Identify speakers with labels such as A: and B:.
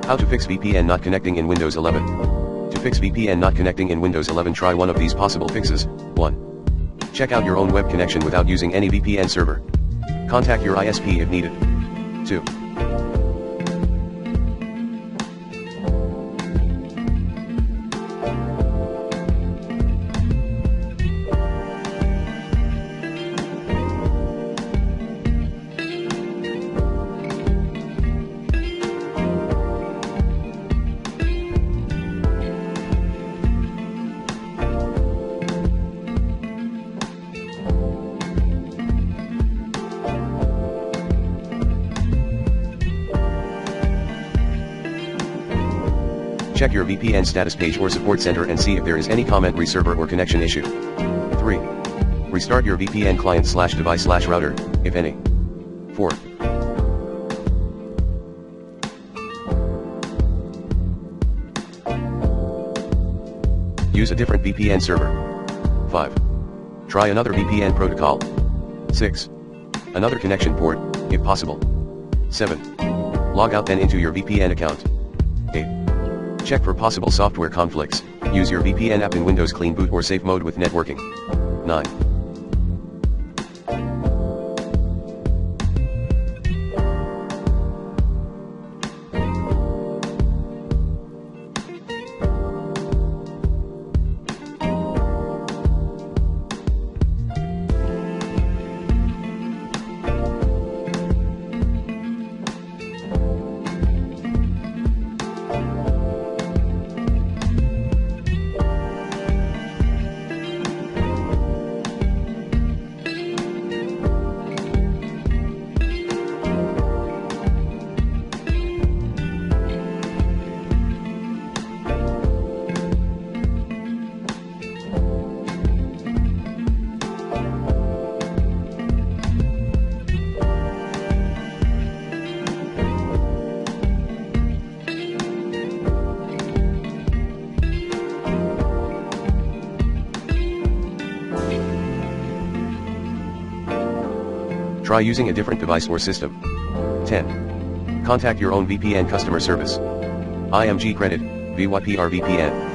A: How to fix VPN not connecting in Windows 11. To fix VPN not connecting in Windows 11, try one of these possible fixes. 1. Check out your own web connection without using any VPN server. Contact your ISP if needed. 2. Check your VPN status page or support center and see if there is any comment, reserver or connection issue. 3. Restart your VPN client/device/router, if any. 4. Use a different VPN server. 5. Try another VPN protocol. 6. Another connection port, if possible. 7. Log out then into your VPN account. 8. Check for possible software conflicts. Use your VPN app in Windows Clean Boot or Safe Mode with networking. 9. Try using a different device or system. 10. Contact your own VPN customer service. IMG Credit, VYPR VPN.